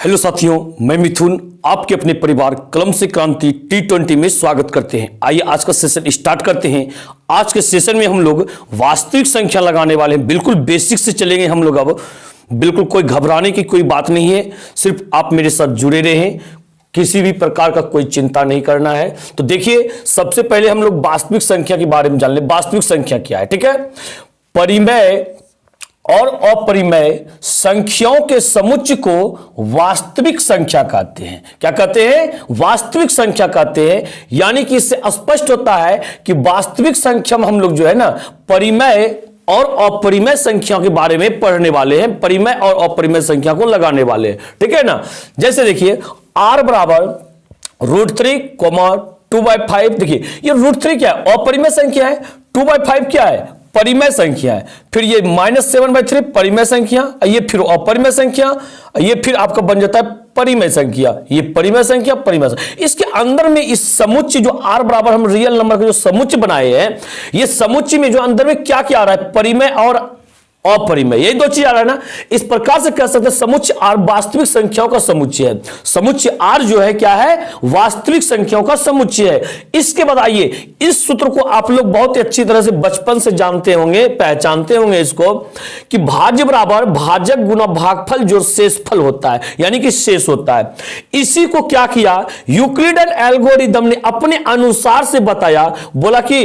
Hello साथियों, मैं मिथुन आपके अपने परिवार कलम से क्रांति T20 में स्वागत करते हैं। आइए आज का सेशन स्टार्ट करते हैं। आज के सेशन में हम लोग वास्तविक संख्या लगाने वाले हैं। बिल्कुल बेसिक से चलेंगे हम लोग। अब बिल्कुल कोई घबराने की कोई बात नहीं है, सिर्फ आप मेरे साथ जुड़े रहें, किसी भी प्रकार का कोई चिंता नहीं करना है। तो देखिए, सबसे पहले हम लोग वास्तविक संख्या के बारे में जान लें। वास्तविक संख्या क्या है? ठीक है, परिमेय और अपरिमेय संख्याओं के समुच्चय को वास्तविक संख्या कहते हैं। क्या कहते हैं? वास्तविक संख्या कहते हैं। यानी कि इससे स्पष्ट होता है कि वास्तविक संख्या में हम लोग जो है ना, परिमेय और अपरिमेय संख्याओं के बारे में पढ़ने वाले हैं, परिमेय और अपरिमेय संख्या को लगाने वाले हैं। ठीक है ना। जैसे देखिए, r बराबर √3, 2/5। देखिए, ये √3 क्या है? अपरिमेय संख्या है। 2/5 क्या है? परिमेय संख्या है। फिर ये -7/3 परिमेय संख्या, ये फिर अपरिमेय संख्या, ये फिर आपका बन जाता है परिमेय संख्या। ये परिमेय संख्या, परिमेय संख्या। इसके अंदर में इस समुच्चय जो r बराबर हम रियल नंबर का जो समुच्चय बनाए हैं, ये समुच्चय में जो अंदर में क्या क्या आ रहा है? परिमेय और अपरिमेय, यही दो चीज आ रहा है ना। इस प्रकार से कह सकते हैं समुच्चय r वास्तविक संख्याओं का समुच्चय है। समुच्चय r जो है क्या है? वास्तविक संख्याओं का समुच्चय है। इसके बाद आइए, इस सूत्र को आप लोग बहुत ही अच्छी तरह से बचपन से जानते होंगे, पहचानते होंगे इसको, कि भाज्य बराबर भाजक गुना भागफल जो शेषफल होता है, यानी कि शेष होता है। इसी को क्या किया, यूक्लिडियन एल्गोरिदम ने अपने अनुसार से बताया। बोला कि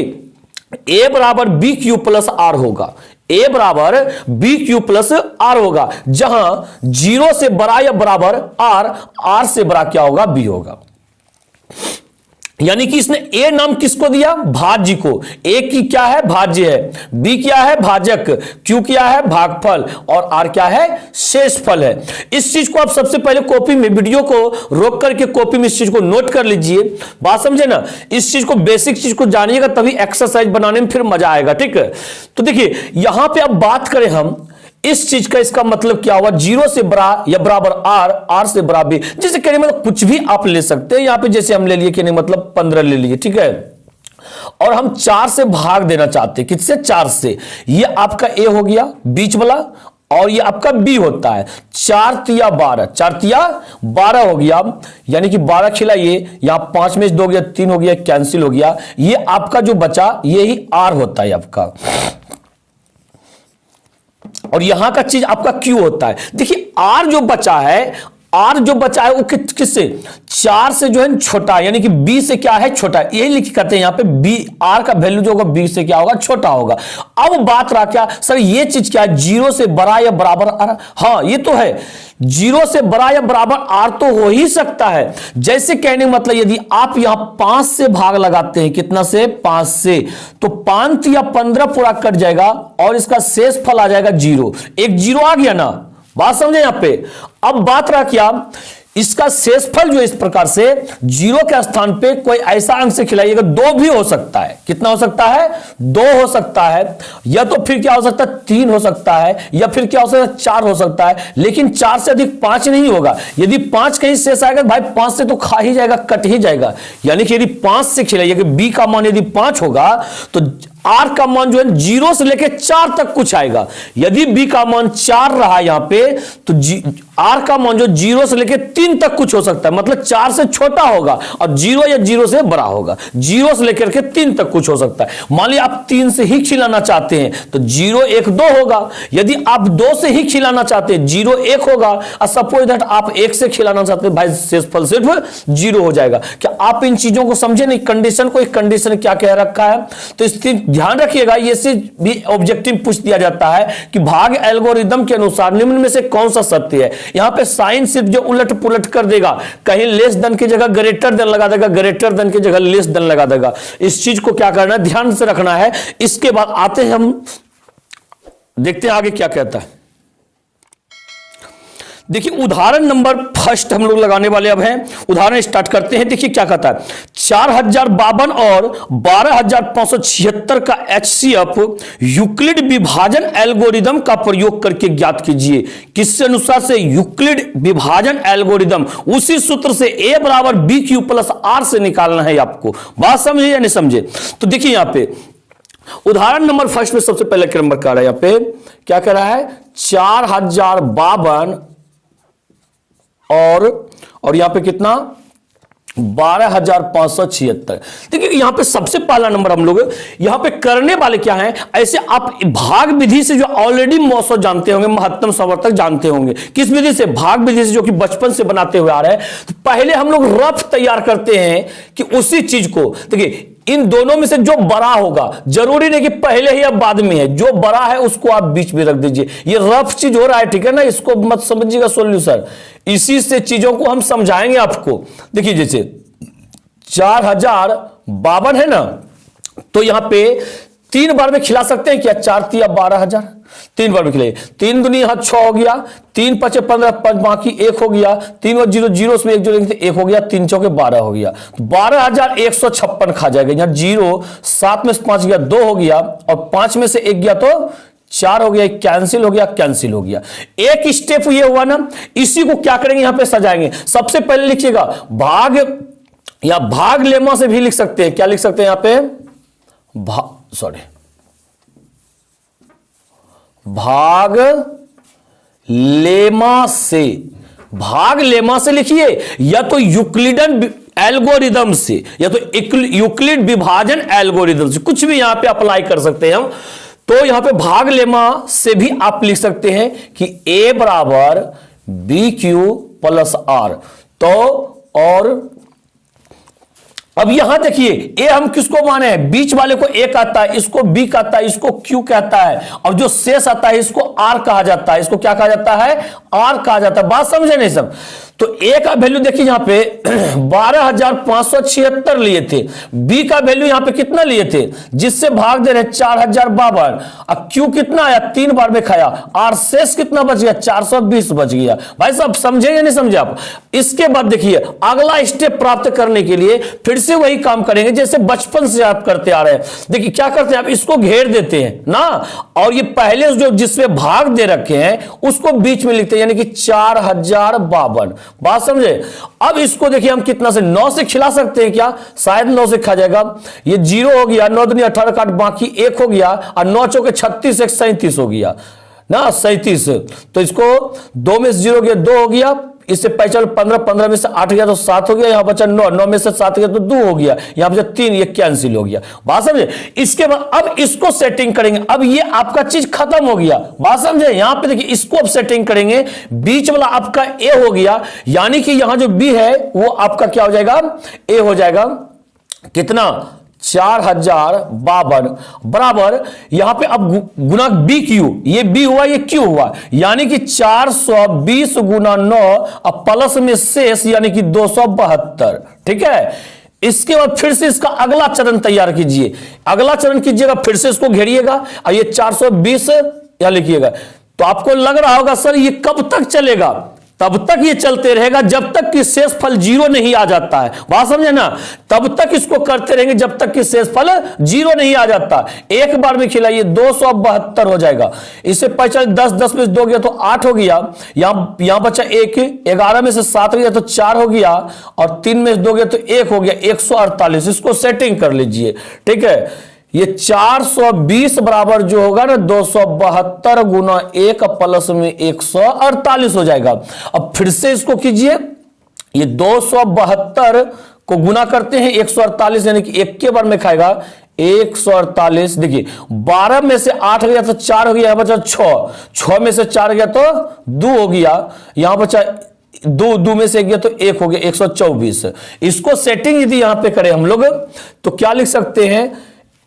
a बराबर BQ प्लस R होगा। a बराबर BQ प्लस R होगा, जहां 0 से बड़ा या बराबर R से बड़ा क्या होगा? B होगा। यानी कि इसने a नाम किसको दिया? भाज्य को। a की क्या है? भाज्य है। b क्या है? भाजक। q क्या है? भागफल। और r क्या है? शेषफल है। इस चीज को आप सबसे पहले कॉपी में, वीडियो को रोक करके कॉपी में इस चीज को नोट कर लीजिए। बात समझे ना। इस चीज को, बेसिक चीज को जानिएगा, तभी एक्सरसाइज बनाने में फिर मजा आएगा। ठीक है, तो देखिए यहां पर अब बात करें हम इस चीज का, इसका मतलब क्या हुआ? 0 से बड़ा या बराबर r से बड़ा b। जैसे कहने मतलब कुछ भी आप ले सकते हैं। यहां पे जैसे हम ले लिए, कहने मतलब 15 ले लिए। ठीक है, और हम 4 से भाग देना चाहते हैं। किससे? 4 से। ये आपका a हो गया बीच वाला, और ये आपका b होता है। 4 तिया 12, 4 तिया 12 हो गया। यानी कि 12 खिला, ये यहां 5 में 2 हो गया, 3 हो गया, कैंसिल हो गया। ये आपका जो बचा, ये ही r होता है आपका, और यहां का चीज आपका Q होता है। देखिए R जो बचा है, वो किससे? 4 से जो है छोटा है, यानी कि B से क्या है? छोटा है। यही लिख करते हैं यहां पे, B R का वैल्यू जो होगा B से क्या होगा? छोटा होगा। अब बात रहा क्या सर, ये चीज क्या है? 0 से बड़ा या बराबर R। हाँ, ये तो है, 0 से बड़ा या बराबर R तो हो ही सकता है। जैसे कहने मतलब, यदि आप यहां 5 से भाग लगाते हैं, कितना से? 5 से, तो 5 या 15 पूरा कट जाएगा, और इसका शेष फल आ जाएगा 0। एक 0 आ गया ना। बात समझे यहां पे। अब बात रहा क्या, इसका शेषफल जो इस प्रकार से 0 के स्थान पे कोई ऐसा अंक से खिलाइएगा, 2 भी हो सकता है। कितना हो सकता है? 2 हो सकता है, या तो फिर क्या हो सकता है? 3 हो सकता है, या फिर क्या हो सकता है? 4 हो सकता है। लेकिन 4 से अधिक 5 नहीं होगा। यदि 5 कहीं शेष आएगा भाई, 5 से तो खा ही जाएगा, कट ही जाएगा। यानी कि यदि 5 से खिलाइएगा, b का मान यदि 5 होगा, तो r का मान जो है 0 से लेकर 4 तक कुछ आएगा। यदि b का मान 4 रहा यहां पे, तो r का मान जो 0 से लेकर 3 तक कुछ हो सकता है, मतलब 4 से छोटा होगा, और 0 या 0 से बड़ा होगा। 0 से लेकर के 3 तक कुछ हो सकता है। मान लिया आप 3 से ही खिलाना चाहते हैं, तो 0 1 2 होगा। यदि आप 2 से ही खिलाना चाहते हैं, 0 1 होगा। और सपोज दैट आप 1 से खिलाना चाहते हैं, भाई शेषफल सिर्फ 0 हो जाएगा। क्या आप इन चीजों को समझे नहीं? कंडीशन को, एक कंडीशन क्या कह रखा है, तो इसकी ध्यान रखिएगा। ये से भी ऑब्जेक्टिव पूछ दिया जाता है कि भाग एल्गोरिदम के अनुसार निम्न में से कौन सा सत्य है। यहां पे साइन सिर्फ जो उलट पुलट कर देगा, कहीं लेस देन की जगह ग्रेटर देन लगा देगा, ग्रेटर देन की जगह लेस देन लगा देगा। इस चीज को क्या करना है? ध्यान से रखना है। इसके बाद आते हैं, हम देखते हैं आगे क्या कहता है। देखिए, उदाहरण नंबर फर्स्ट हम लोग लगाने वाले अब हैं। उदाहरण स्टार्ट करते हैं। देखिए क्या कहता है, 4052 और 12576 का HCF यूक्लिड विभाजन एल्गोरिदम का प्रयोग करके ज्ञात कीजिए। किससे अनुसार से? यूक्लिड विभाजन एल्गोरिदम। उसी सूत्र से a बराबर BQ प्लस R से निकालना है आपको। बात समझे या नहीं समझे? तो देखिए यहां पे उदाहरण नंबर फर्स्ट में सबसे पहले नंबर कह रहा है, यहां पे क्या कह रहा है? 4052 और यहां पे कितना 12,576। देखिए यहां पे सबसे पहला नंबर हम लोग यहां पे करने वाले क्या हैं, ऐसे आप भाग विधि से जो ऑलरेडी मौसम जानते होंगे, महत्तम संवर्तक जानते होंगे, किस विधि से, भाग विधि से, जो कि बचपन से बनाते हुए आ रहे हैं। तो पहले हम लोग रफ तैयार करते हैं कि उसी चीज को, देखिए इन दोनों में से जो बड़ा होगा, जरूरी नहीं कि पहले ही या बाद में है, जो बड़ा है उसको आप बीच में रख दीजिए। ये रफ चीज हो रहा है, ठीक है ना, इसको मत समझिएगा सोल्यूशन, इसी से चीजों को हम समझाएंगे आपको। देखिए जैसे 4052 है ना, तो यहां पे 3 बार में खिला सकते हैं क्या, 4 तिया 12,000, 3 बार में खिलाइए, 3 दूनी यहां 6 हो गया, 3 पचे 15, बाकी 1 हो गया, 3 और 0 0 में 1 जोड़ेंगे तो 1 हो गया, 3 चौके 12 हो गया, 12,156 खा जाएगा। यहां 0, 7 में से 5 गया 2 हो गया, और 5 में से 1 गया तो 4 हो गया, कैंसिल हो गया, कैंसिल हो गया। एक स्टेप ये हुआ ना, इसी को क्या करेंगे, यहां पे सजाएंगे। सबसे पहले लिखिएगा भाग, या भाग लेमा से भी लिख सकते हैं, क्या लिख सकते हैं यहां पे, भाग लेमा से, भाग लेमा से लिखिए, या तो यूक्लिडन एल्गोरिदम से, या तो यूक्लिड विभाजन एल्गोरिदम से, कुछ भी यहां पे अप्लाई कर सकते हैं हम। तो यहां पे भाग लेमा से भी आप लिख सकते हैं कि A बराबर BQ प्लस R। तो और अब यहां देखिए, ए हम किसको माने हैं, बीच वाले को ए कहता है, इसको बी कहता है, इसको क्यू कहता है, और जो शेष आता है इसको आर कहा जाता है, इसको क्या कहा जाता है, आर कहा जाता है। बात समझे नहीं सब। तो ए का वैल्यू देखिए यहां पे 12,576 लिए थे, बी का वैल्यू यहां पे कितना लिए थे, जिससे भाग दे रहे 4,052, अब क्यू कितना आया, 3 बार में खाया, आर शेष कितना बच गया, 420 बच गया। भाई साहब समझे या नहीं समझे आप। इसके बाद देखिए अगला स्टेप प्राप्त करने के लिए फिर से वही काम करेंगे जैसे बचपन से आप करते आ रहे हैं। देखिए क्या करते हैं, आप इसको घेर देते हैं ना, और ये पहले जो जिसमें भाग दे रखे हैं उसको बीच में लिखते हैं, यानी कि 4,052। बात समझे। अब इसको देखिए हम कितना से, 9 से खिला सकते हैं क्या, शायद 9 से खा जाएगा। ये 0 हो गया, 9 दूनी 18 काट, बाकी 1 हो गया, और 9 चौके 36, 1 37 हो गया ना, 37। तो इसको 2 में से 0 गया 2 हो गया, इससे पहले 15, 15 में से 8 गया तो 7 हो गया, यहां बचा 9, 9 में से 7 गया तो 2 हो गया, यहां बचा 3, ये कैंसिल हो गया। बात समझे। इसके बाद अब इसको सेटिंग करेंगे, अब ये आपका चीज खत्म हो गया। बात समझे। यहां पे देखिए इसको अब सेटिंग करेंगे, बीच वाला आपका ए हो गया, यानी कि यहां जो बी है वो आपका क्या हो जाएगा, ए हो जाएगा। कितना, 4,052 बराबर, यहां पे अब गुना बी क्यू, ये बी हुआ ये क्यू हुआ, यानी कि 420 गुना 9, अब प्लस में शेष यानी कि 272। ठीक है। इसके बाद फिर से इसका अगला चरण तैयार कीजिए, अगला चरण कीजिएगा, फिर से इसको घेरिएगा, और ये 420 यहां लिखिएगा। तो आपको लग रहा होगा सर ये कब तक चलेगा, तब तक ये चलते रहेगा जब तक कि शेषफल 0 नहीं आ जाता है। बात समझे ना, तब तक इसको करते रहेंगे जब तक कि शेषफल 0 नहीं आ जाता। एक बार में खिलाइए 272 हो जाएगा। इससे पहले 10, 10 में से 2 गया तो 8 हो गया, यहां बचा 1, 11 में से 7 गया तो 4 हो गया, और 3 में से 2 गया तो 1 हो गया, 148। इसको सेटिंग कर लीजिए। ठीक है। ये 420 बराबर जो होगा ना 272 गुना 1 प्लस में 148 हो जाएगा। अब फिर से इसको कीजिए, ये 272 को गुना करते हैं 148, यानी कि 1 के बार में खाएगा 148। देखिए 12 में से 8 गया तो 4 हो गया, यहां बचा 6, 6 में से 4 गया तो 2 हो गया, यहां बचा 2 में से 1 गया तो 1 हो गया, 124। इसको सेटिंग यदि यहां पे करें हम लोग तो क्या लिख सकते हैं,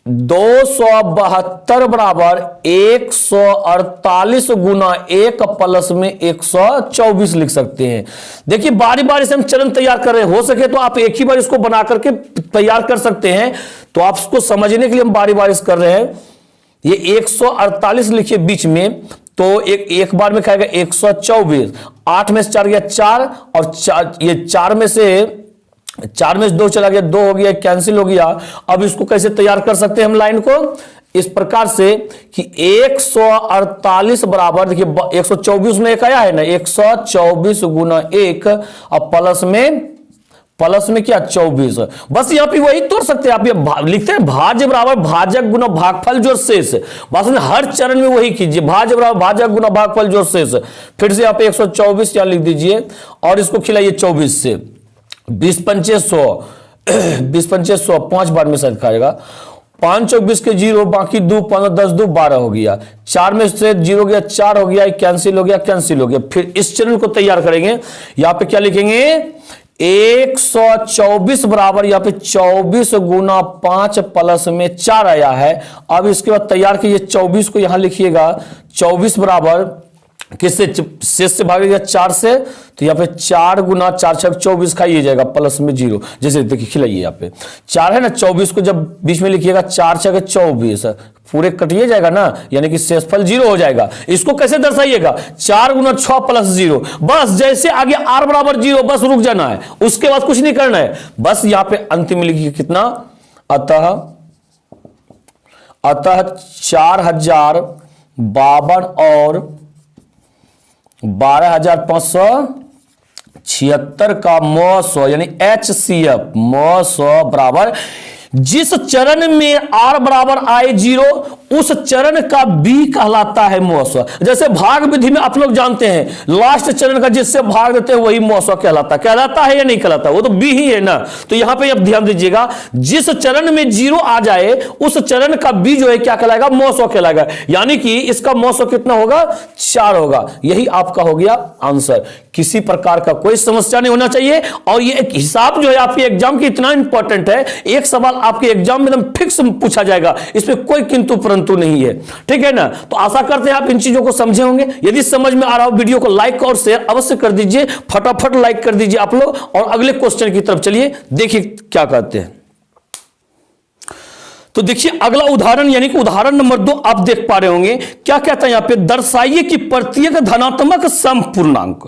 272 बराबर 148 गुना 1 प्लस में 124 लिख सकते हैं। देखिए बारी बारी से हम चरण तैयार कर रहे हैं, हो सके तो आप एक ही बार इसको बना करके तैयार कर सकते हैं। तो आप इसको समझने के लिए हम बारी बारी कर रहे हैं। ये 148 लिखिए बीच में, तो एक बार में खाएगा 124, 8 में से 4 गया 4, और 4 ये 4 में से 2 चला गया, 2 हो गया, कैंसिल हो गया। अब इसको कैसे तैयार कर सकते हैं हम लाइन को, इस प्रकार से कि 148 बराबर, देखिए 124 में 1 आया है ना, 124 गुना 1 अब प्लस में क्या 24। बस यहां पे वही तोड़ सकते हैं आप, ये लिखते हैं भाज्य बराबर भाजक गुना भागफल जोड़ शेष। बस में हर चरण में वही कीजिए, भाज्य बराबर भाजक गुना भागफल जोड़ शेष। फिर से यहां पे 124 यहां लिख दीजिए और इसको खिलाइए 24 से। 20 पंचे 100, 20 पंचे 100, 5 बार में शायद खाएगा। 5 चौक 20 के 0, बाकी 2 15 10 2 12 हो गया। 4 में से 0 गया, 4 हो गया, कैंसिल हो गया, कैंसिल हो गया। फिर इस चरण को तैयार करेंगे, यहां पे क्या लिखेंगे 124 बराबर, यहां पे 24 गुना 5 प्लस में 4 आया है। अब इसके बाद तैयार कीजिए 24 को यहां लिखिएगा, 24 बराबर किससे, शेष से भागेगा 4 से, तो यहाँ पे 4 गुना 4 6 24 खाइए जाएगा प्लस में 0। जैसे देखिए खिलाइए, यहाँ पे 4 है ना, 24 को जब बीच में लिखिएगा 4 6 24 पूरे कटिए जाएगा ना, यानी कि शेषफल 0 हो जाएगा। इसको कैसे दर्शाइएगा, 4 गुना 6 प्लस 0। बस जैसे आगे r बराबर 0, बस रुक जाना है, उसके बाद कुछ नहीं करना है। बस यहाँ पे अंतिम में लिखिए कितना, अतः 4052 और 12,576 का मौ यानी HCF मौ बराबर जिस चरण में r बराबर आए 0 उस चरण का b कहलाता है मौसो। जैसे भाग विधि में आप लोग जानते हैं लास्ट चरण का जिससे भाग देते हैं वही मौसो कहलाता है या नहीं कहलाता, वो तो b ही है ना। तो यहां पे आप ध्यान दीजिएगा, जिस चरण में 0 आ जाए उस चरण का b जो है क्या कहलाएगा, मौसो कहलाएगा। यानी कि इसका मौसो कितना होगा, 4 होगा। यही आपका हो गया आंसर। किसी प्रकार का कोई समस्या नहीं होना चाहिए। और ये एक हिसाब जो है आपके एग्जाम की इतना इंपॉर्टेंट है, एक सवाल आपके एग्जाम में एकदम फिक्स पूछा जाएगा, इसमें कोई किंतु परंतु नहीं है, ठीक है ना। तो आशा करते हैं आप इन चीजों को समझे होंगे। यदि समझ में आ रहा हो वीडियो को लाइक और शेयर अवश्य कर दीजिए, फटाफट लाइक कर दीजिए आप लोग। और अगले क्वेश्चन की तरफ चलिए, देखिए क्या कहते हैं। तो देखिए अगला उदाहरण, यानी कि उदाहरण नंबर 2 आप देख पा रहे होंगे। क्या कहता है यहां पे, दर्शाइए कि प्रत्येक धनात्मक समपूर्णांक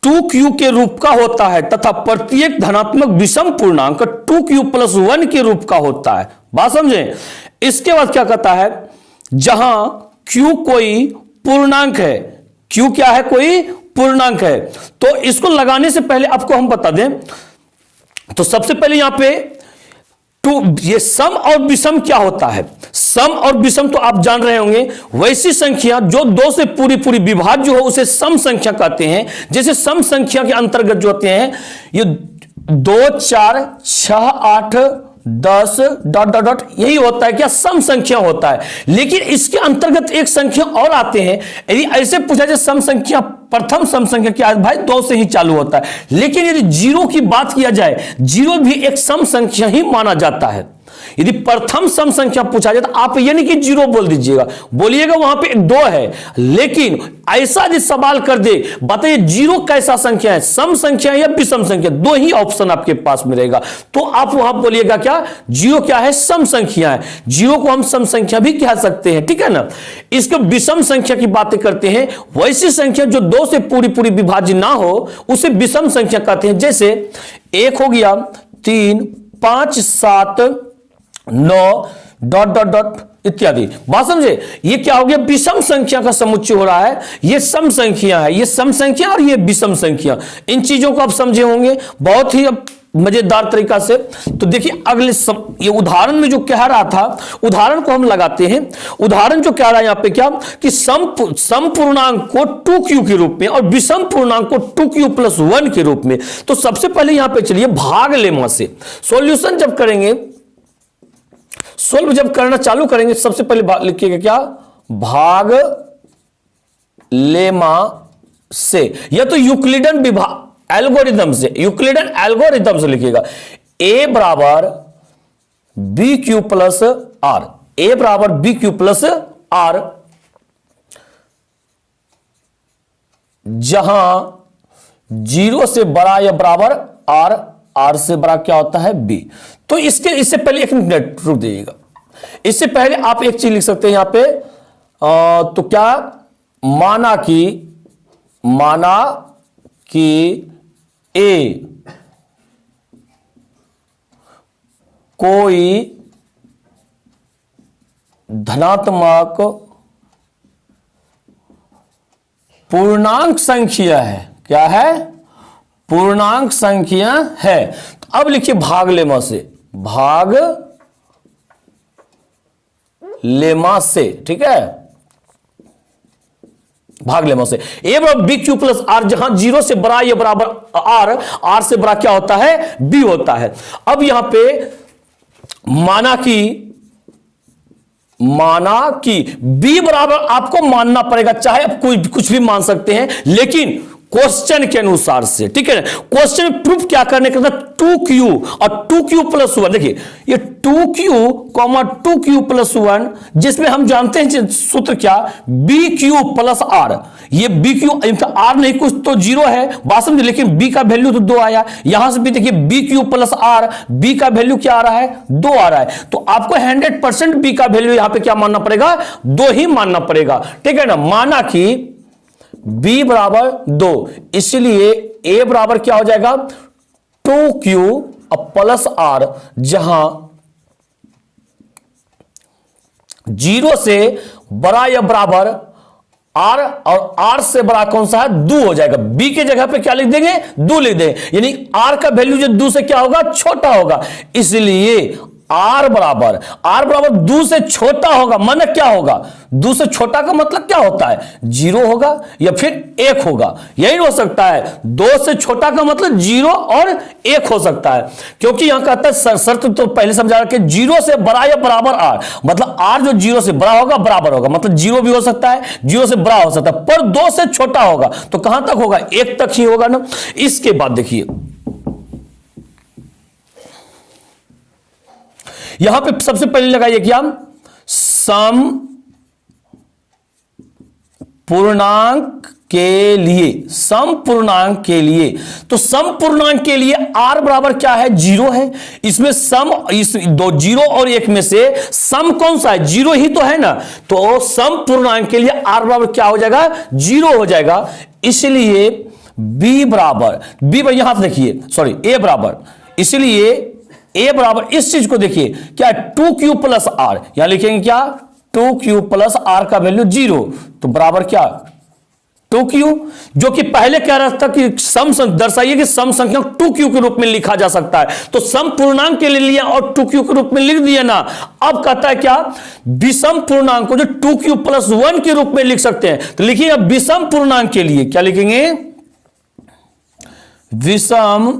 2q के रूप का होता है तथा प्रत्येक धनात्मक विषम पूर्णांक 2q + 1 के रूप का होता है। बात समझे। इसके बाद क्या कहता है, जहां q कोई पूर्णांक है, q क्या है, कोई पूर्णांक है। तो इसको लगाने से पहले आपको हम बता दें, तो सबसे पहले यहां पे ये सम और विषम क्या होता है। सम और विषम तो आप जान रहे होंगे, वैसी संख्या जो 2 से पूरी विभाज्य हो उसे सम संख्या कहते हैं। जैसे सम संख्या के अंतर्गत जो होते हैं ये 2 4 6 8 10 ... यही होता है क्या, सम संख्या होता है। लेकिन इसके अंतर्गत एक संख्या और आते हैं। यदि ऐसे पूछा जाए सम संख्या, प्रथम सम संख्या क्या है भाई, 2 से ही चालू होता है। लेकिन यदि 0 की बात किया जाए, 0 भी एक सम संख्या ही माना जाता है। यदि प्रथम सम संख्या पूछा जाए तो आप यानी कि 0 बोल दीजिएगा, बोलिएगा वहां पे 2 है। लेकिन ऐसा यदि सवाल कर दे, बताइए 0 कैसा संख्या है, सम संख्या या विषम संख्या, 2 ही ऑप्शन आपके पास में रहेगा। तो आप वहां बोलिएगा क्या, 0 क्या है, सम संख्या है। 0 को हम सम संख्या भी कह सकते हैं, ठीक है ना। इसको विषम संख्या की बातें करते हैं, वैसी संख्या जो 2 से पूरी विभाज्य ना हो उसे विषम संख्या कहते हैं। जैसे 1 हो गया, 3 5 7 9 ... इत्यादि। बात समझे। ये क्या हो गया, विषम संख्या का समुच्चय हो रहा है। ये सम संख्या है, ये सम संख्या और ये विषम संख्या। इन चीजों को आप समझे होंगे बहुत ही मजेदार तरीका से। तो देखिए अगले ये उदाहरण में जो कह रहा था, उदाहरण को हम लगाते हैं। उदाहरण जो कह रहा है यहां पे क्या, कि सम पूर्णांक को 2q के रूप में और विषम पूर्णांक को 2q + 1 के रूप में। तो सबसे पहले यहां पे चलिए भाग लेमा से सॉल्यूशन जब करेंगे, सोल्व जब करना चालू करेंगे, सबसे पहले लिखिएगा क्या, भाग लेमा से, या तो यूक्लिडन एल्गोरिथम से, यूक्लिडन एल्गोरिथम से लिखिएगा। a बराबर bq + r, a बराबर bq + r, जहां 0 से बड़ा या बराबर r, r से बड़ा क्या होता है, b। तो इससे पहले एक मिनट रुक दीजिएगा। इससे पहले आप एक चीज लिख सकते हैं यहां पे, तो क्या, माना कि a कोई धनात्मक पूर्णांक संख्या है। क्या है, पूर्णांक संख्या है। तो अब लिखिए भाग लेमा से, भाग लेमा से, ठीक है, भाग लेमा से ए बराबर बी क्यू प्लस आर, जहां जीरो से बड़ा या बराबर आर, आर से बड़ा क्या होता है, बी होता है। अब यहां पे माना कि बी बराबर आपको मानना पड़ेगा, चाहे आप कोई कुछ भी मान सकते हैं, लेकिन क्वेश्चन के अनुसार से, ठीक है। क्वेश्चन में प्रूफ क्या करने का, 2q और 2q प्लस 1, देखिए ये 2q, 2q प्लस 1, जिसमें हम जानते हैं सूत्र क्या, bq प्लस r। ये bq आर नहीं, कुछ तो जीरो है बात समझे, लेकिन b का वैल्यू तो 2 आया। यहां से भी देखिए bq प्लस r, b का वैल्यू क्या आ रहा है, 2 आ रहा है। तो आपको 100% b का वैल्यू यहां पे क्या मानना पड़ेगा, 2 ही मानना पड़ेगा, ठीक है ना। माना कि b बराबर 2, इसलिए a बराबर क्या हो जाएगा, 2q प्लस r, जहां जीरो से बड़ा या बराबर r और r से बड़ा कौन सा है, 2 हो जाएगा। b के जगह पे क्या लिख देंगे, 2 लिख देंगे, यानी r का वैल्यू जो 2 से क्या होगा, छोटा होगा, इसलिए r बराबर 2 से छोटा होगा। मन क्या होगा, 2 से छोटा का मतलब क्या होता है, 0 होगा या फिर 1 होगा, यही हो सकता है। 2 से छोटा का मतलब 0 और 1 हो सकता है, क्योंकि यहां कहता है शर्त तो पहले समझा रहा कि 0 से बड़ा या बराबर r, मतलब r जो 0 से बड़ा होगा बराबर होगा, मतलब 0 भी हो सकता है, 0 से बड़ा हो सकता है, पर 2 से छोटा होगा तो कहां तक होगा, 1 तक ही होगा ना। इसके बाद देखिए यहां पे सबसे पहले लगाइए क्या, सम पूर्णांक के लिए, सम पूर्णांक के लिए, तो सम पूर्णांक के लिए r बराबर क्या है, 0 है। इसमें सम, इस दो 0 और 1 में से सम कौन सा है, 0 ही तो है ना। तो सम पूर्णांक के लिए r बराबर क्या हो जाएगा, 0 हो जाएगा। इसलिए b बराबर, यहां से देखिए, सॉरी a बराबर, इसलिए a बराबर इस चीज को देखिए क्या, 2q प्लस r, यहां लिखेंगे क्या, 2q प्लस r का वैल्यू 0, तो बराबर क्या, 2q, जो कि पहले कह रहा था कि सम दर्शाइए कि सम संख्या 2q के रूप में लिखा जा सकता है, तो सम पूर्णांक के लिए लिया और 2q के रूप में लिख दिया ना। अब कहता है क्या, विषम पूर्णांक को जो 2q प्लस 1 के रूप में लिख सकते हैं, तो लिखिए अब विषम पूर्णांक के लिए क्या लिखेंगे, विषम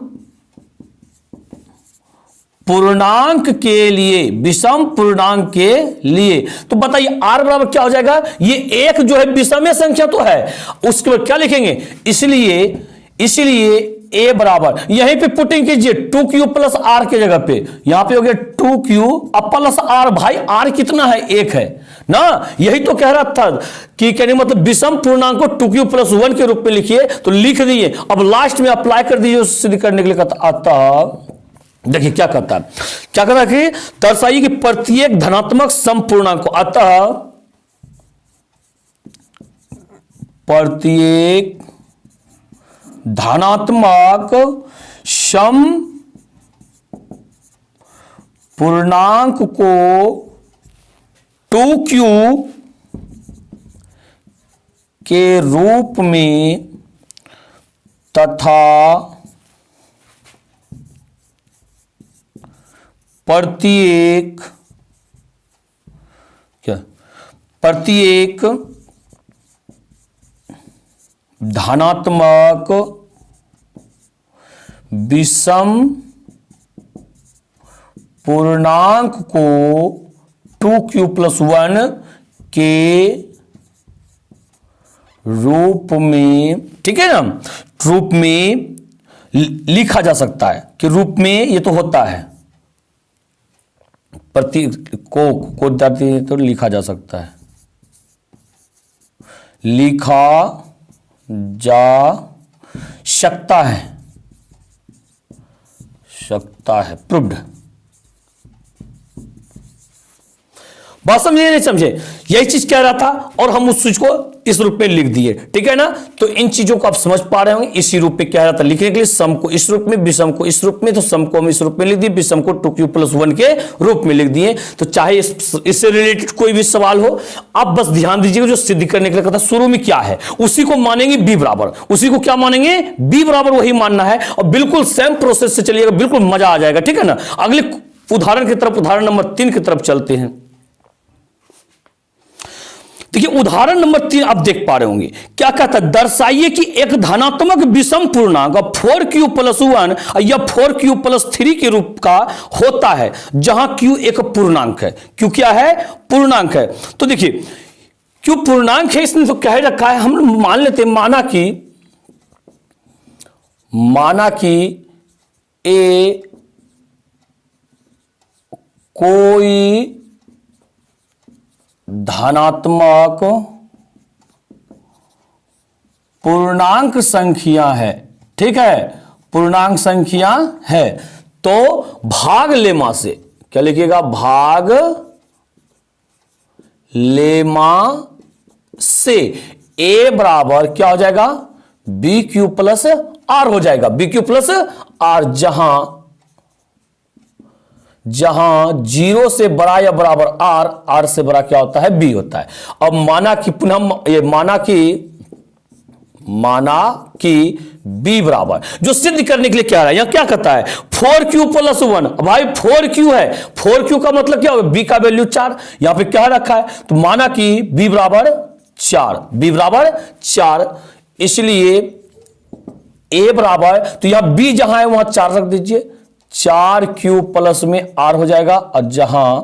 पूर्णांक के लिए, विषम पूर्णांक के लिए, तो बताइए r बराबर क्या हो जाएगा, ये एक जो है विषम संख्या तो है, उसके बाद क्या लिखेंगे, इसलिए a बराबर यहीं पे पुटिंग कीजिए 2q प्लस r के जगह पे, यहां पे हो गया 2q प्लस r। भाई r कितना है, 1 है ना, यही तो कह रहा था कि कहने मतलब विषम पूर्णांक को 2q प्लस 1 के रूप में लिखिए, तो लिख दिए। अब लास्ट में अप्लाई कर दीजिए, सिद्ध करने के लिए आता, देखिए क्या कहता है, क्या कहता है कि दर्शाइए कि प्रत्येक धनात्मक सम पूर्णांक को, अतः प्रत्येक धनात्मक सम पूर्णांक को 2q के रूप में तथा प्रत्येक धनात्मक विषम पूर्णांक को 2q प्लस 1 के रूप में, ठीक है ना, रूप में लिखा जा सकता है, कि रूप में ये तो होता है, प्रति को तो लिखा जा सकता है, लिखा जा सकता है, प्रूव्ड। बात समझे नहीं समझे? यही चीज कह रहा था और हम उस चीज को इस रूप में लिख दिए, ठीक है ना। तो इन चीजों को आप समझ पा रहे होंगे। इसी रूप में कह रहा था लिखने के लिए, सम को इस रूप में, विषम को इस रूप में। तो सम को हम इस रूप में लिख दिए, विषम को 2q+1 के रूप में लिख दिए। तो चाहे इससे रिलेटेड कोई भी सवाल हो, आप बस ध्यान दीजिएगा जो सिद्ध करने के लिए कहता शुरू में क्या है उसी को मानेंगे b बराबर, उसी को क्या मानेंगे b बराबर, वही मानना है और बिल्कुल सेम प्रोसेस से चलिएगा, बिल्कुल मजा आ जाएगा, ठीक है ना। अगले उदाहरण की तरफ, उदाहरण नंबर 3 की तरफ चलते हैं। देखिए उदाहरण नंबर 3 आप देख पा रहे होंगे, क्या कहता है, दर्शाइए कि एक धनात्मक विषम पूर्णांक 4q+1 या 4q+3 के रूप का होता है जहां q एक पूर्णांक है। q क्या है? पूर्णांक है। तो देखिए q पूर्णांक है, इसने तो कह रखा है, हम मान लेते हैं, माना कि ए कोई धनात्मक पूर्णांक संख्या है, ठीक है, पूर्णांक संख्या है। तो भाग लेमा से क्या लिखिएगा? भाग लेमा से a बराबर क्या हो जाएगा? bq+r हो जाएगा, bq+r, जहां 0 से बड़ा या बराबर r से बड़ा क्या होता है? b होता है। अब माना कि पुनः ये माना कि b बराबर, जो सिद्ध करने के लिए क्या रहा है, यहां क्या कहता है? 4q+1। भाई 4q है, 4q का मतलब क्या होगा? b का वैल्यू 4, यहां पे क्या रखा है? तो माना कि b बराबर 4, इसलिए a बराबर, तो यहां b जहां है वहां 4 रख दीजिए, 4q प्लस में r हो जाएगा, और जहां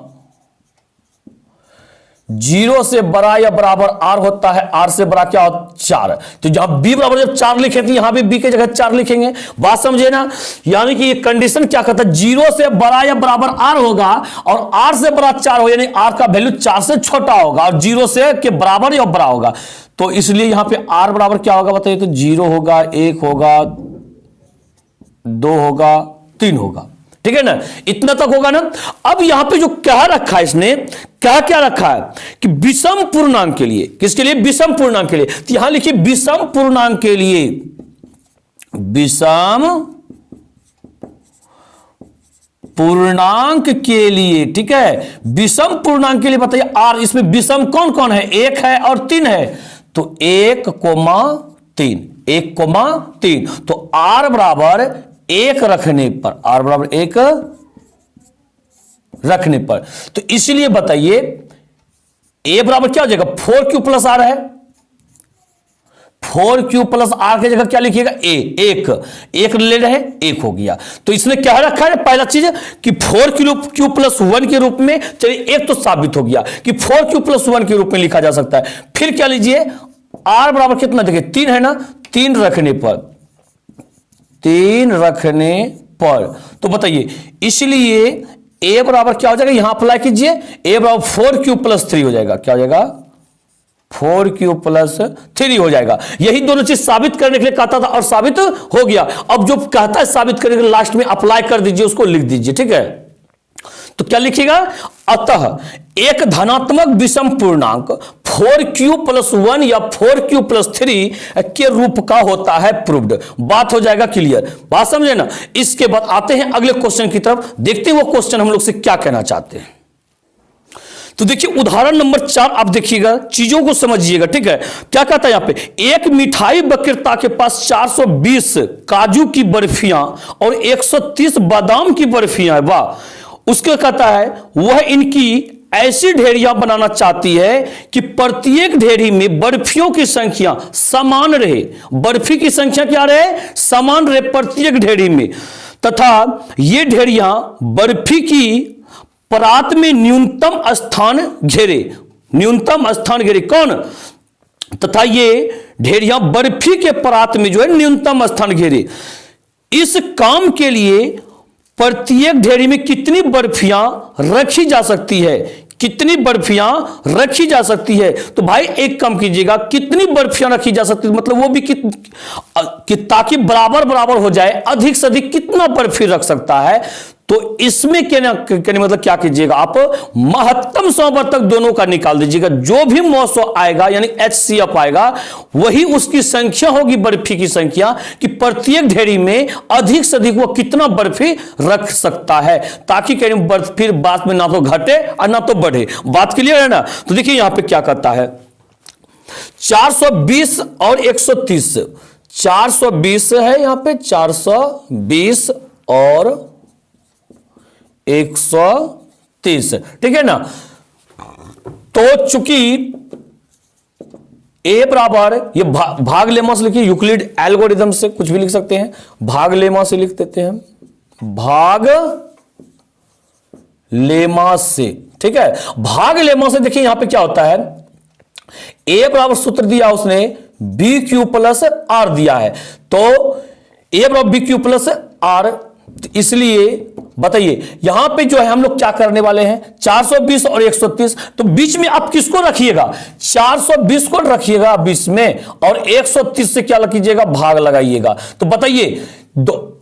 0 से बड़ा या बराबर r होता है, r से बड़ा क्या होता है? 4। तो जहां b बराबर जब 4 लिखे थे, यहां भी b की जगह 4 लिखेंगे। बात समझे ना? यानी कि ये कंडीशन क्या कहता है? 0 से बड़ा या बराबर r होगा और r से बड़ा 4 हो, यानी r का वैल्यू 4 से छोटा होगा और 0 से के बराबर या बड़ा होगा। तो इसलिए यहां पे r बराबर क्या होगा बताइए? तो 0 होगा, 1 होगा, 2 होगा, 3 होगा, ठीक है ना। इतना तक होगा ना। अब यहां पे जो कह रखा है इसने, क्या रखा है कि विषम पूर्णांक के लिए, किसके लिए? विषम पूर्णांक के लिए। तो यहां लिखिए विषम पूर्णांक के लिए, विषम पूर्णांक के लिए, ठीक है, विषम पूर्णांक के लिए बताइए r, इसमें विषम कौन कौन है? 1 है और 3 है। तो 1,3, 1,3, तो r बराबर 1 रखने पर, r बराबर 1 रखने पर, तो इसलिए बताइए a बराबर क्या हो जाएगा? 4q+r है, 4q+r की जगह क्या लिखिएगा? एक ले रहे, 1 हो गया। तो इसने क्या रखा है? पहला चीज कि 4q+1 के रूप में, चलिए एक तो साबित हो गया कि 4q+1 के रूप में लिखा जा सकता है। फिर क्या लीजिए? r बराबर कितना? देखिए 3 है ना, 3 रखने पर, तो बताइए, इसलिए a बराबर क्या हो जाएगा? यहां अप्लाई कीजिए, a बराबर 4q+3 हो जाएगा। क्या हो जाएगा? 4q+3 हो जाएगा। यही दोनों चीज साबित करने के लिए कहता था और साबित हो गया। अब जो कहता है साबित करने के लिए लास्ट में अप्लाई कर दीजिए, उसको लिख दीजिए, ठीक है। तो क्या लिखिएगा? अतः एक धनात्मक विषम पूर्णांक 4q+1 या 4q+3 के रूप का होता है प्रूव्ड। बात हो जाएगा क्लियर। बात समझे ना? इसके बाद आते हैं अगले क्वेश्चन की तरफ, देखते हैं वो क्वेश्चन हम लोग से क्या कहना चाहते हैं। तो देखिए उदाहरण नंबर 4 आप देखिएगा, चीजों को समझिएगा, ठीक है। क्या कहता है यहां पे? एक मिठाई विक्रेता के पास 420 काजू की बर्फियां और 130 बादाम की बर्फियां है। वाह। उसके कहता है वह इनकी ऐसी ढेरियां बनाना चाहती है कि प्रत्येक ढेरी में बर्फियों की संख्या समान रहे। बर्फी की संख्या क्या रहे? समान रहे प्रत्येक ढेरी में, तथा ये ढेरियां बर्फी की परात में न्यूनतम स्थान घेरे। न्यूनतम स्थान घेरे कौन? तथा ये ढेरियां बर्फी के परात में जो है न्यूनतम स्थान घेरे। इस काम के लिए प्रत्येक ढेरी में कितनी बर्फियां रखी जा सकती है? कितनी बर्फियां रखी जा सकती है? तो भाई एक काम कीजिएगा, कितनी बर्फियां रखी जा सकती है, मतलब वो भी ताकि बराबर बराबर हो जाए, अधिक से अधिक कितना बर्फी रख सकता है। तो इसमें कहने मतलब क्या कीजिएगा, आप महत्तम समवर्तक दोनों का निकाल दीजिएगा। जो भी मौसो आएगा यानी HCF आएगा, वही उसकी संख्या होगी बर्फी की संख्या, कि प्रत्येक ढेरी में अधिक से अधिक वो कितना बर्फी रख सकता है, ताकि कहने बर्फी बाद में ना तो घटे और ना तो बढ़े। बात क्लियर है ना। तो देखिए यहां पे क्या करता है, 420 और 130, 420 है यहां पे, 420 और 130, ठीक है ना। तो चूंकि ए बराबर ये भाग लेमा से लिखिए, यूक्लिड एल्गोरिथम से कुछ भी लिख सकते हैं, भाग लेमा से लिख देते हैं, भाग लेमा से, ठीक है। भाग लेमा से देखिए यहां पे क्या होता है, ए बराबर सूत्र दिया उसने बी क्यू प्लस आर दिया है, तो ए बराबर बी क्यू प्लस आर, इसलिए बताइए यहां पे जो है हम लोग क्या करने वाले हैं, 420 और 130, तो बीच में आप किसको रखिएगा, 420 को रखिएगा बीच में, और 130 से क्या कीजिएगा, भाग लगाइएगा। तो बताइए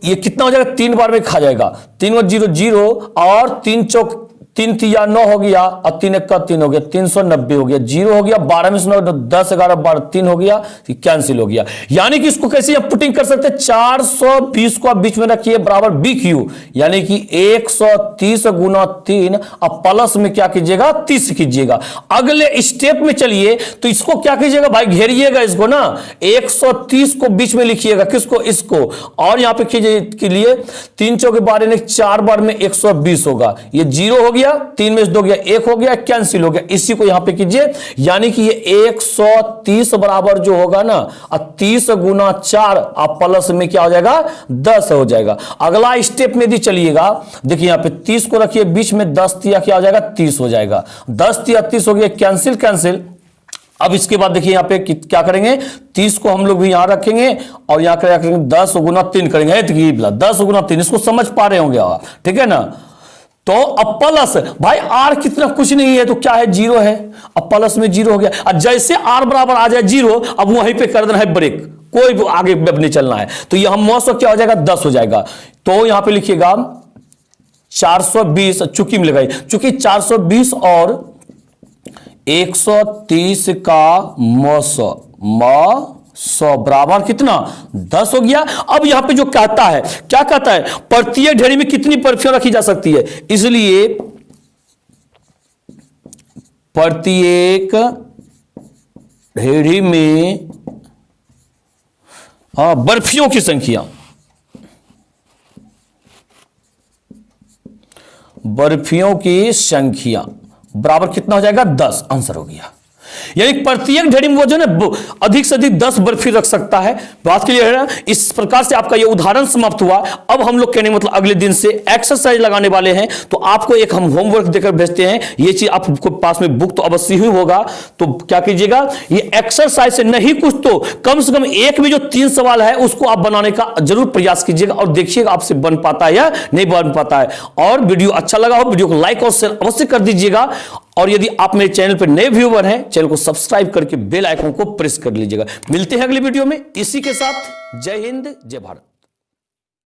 ये कितना हो जाएगा, 3 बार में खा जाएगा, 3 और 0 0, और 3 चौक 3 तिया 9 हो गया, और 3 1 3 हो गया, 390 हो गया, 0 हो गया, 12 में से 9 10 11 12 3 हो गया, कैंसिल हो गया। यानी कि इसको कैसे आप पुटिंग कर सकते हैं, 420 को आप बीच में रखिए बराबर बी क्यू, यानी कि 130 गुना 3, अब प्लस में क्या कीजिएगा 30 कीजिएगा। अगले स्टेप में चलिए, तो इसको क्या कीजिएगा भाई, घेरिएगा इसको ना, 130 को बीच में लिखिएगा, किसको, इसको, और यहां पे कीजिए के लिए 3 चौके 12 ने 4 बार में 120 होगा, ये 0 हो गया, 3 में से 2 गया, 1 हो गया, कैंसिल हो गया। इसी को यहां पे कीजिए, यानी कि ये 130 बराबर जो होगा ना, 30 गुना 4, आप प्लस में क्या हो जाएगा 10 हो जाएगा। अगला स्टेप में यदि चलिएगा, देखिए यहां पे 30 को रखिए बीच में, 10 तिया क्या हो जाएगा 30 हो जाएगा, 10 तिया 30 हो गया, कैंसिल कैंसिल। अब इसके बाद देखिए यहां पे क्या करेंगे, 30 को हम लोग भी यहां रखेंगे, और यहां करेंगे 10 गुना 3 करेंगे, 10 गुना 3, इसको समझ पा रहे होंगे आप, ठीक है ना। तो अब प्लस, भाई आर कितना कुछ नहीं है, तो क्या है 0 है, अब प्लस में 0 हो गया, और जैसे आर बराबर आ जाए 0, अब वहीं पे कर देना है ब्रेक, कोई आगे नहीं चलना है। तो यह मौसम क्या हो जाएगा 10 हो जाएगा। तो यहां पे लिखिएगा 420, चुकी में लगाइए, चूंकि 420 और 130 का मौसम 100 बराबर कितना 10 हो गया। अब यहां पे जो कहता है, क्या कहता है, प्रत्येक ढेरी में कितनी बर्फियां रखी जा सकती है, इसलिए प्रत्येक ढेरी में बर्फियों की संख्या, बर्फियों की संख्या बराबर कितना हो जाएगा 10, आंसर हो गया। यानी प्रत्येक ढेरी में वो जो है अधिक से अधिक 10 बर्फी रख सकता है। बात क्लियर है ना। इस प्रकार से आपका ये उदाहरण समाप्त हुआ। अब हम लोग कहने मतलब अगले दिन से एक्सरसाइज लगाने वाले हैं, तो आपको एक हम होमवर्क देकर भेजते हैं। ये चीज आपको पास में बुक तो अवश्य ही होगा, तो क्या कीजिएगा, ये एक्सरसाइज से नहीं कुछ तो कम से कम एक में जो 3 सवाल है उसको आप बनाने का जरूर प्रयास कीजिएगा, और देखिएगा आपसे बन पाता है या नहीं बन पाता है। और वीडियो अच्छा लगा हो, वीडियो को लाइक और शेयर अवश्य कर दीजिएगा। और यदि आप मेरे चैनल पर नए व्यूअर हैं, चैनल को सब्सक्राइब करके बेल आइकन को प्रेस कर लीजिएगा। मिलते हैं अगली वीडियो में इसी के साथ। जय हिंद, जय भारत।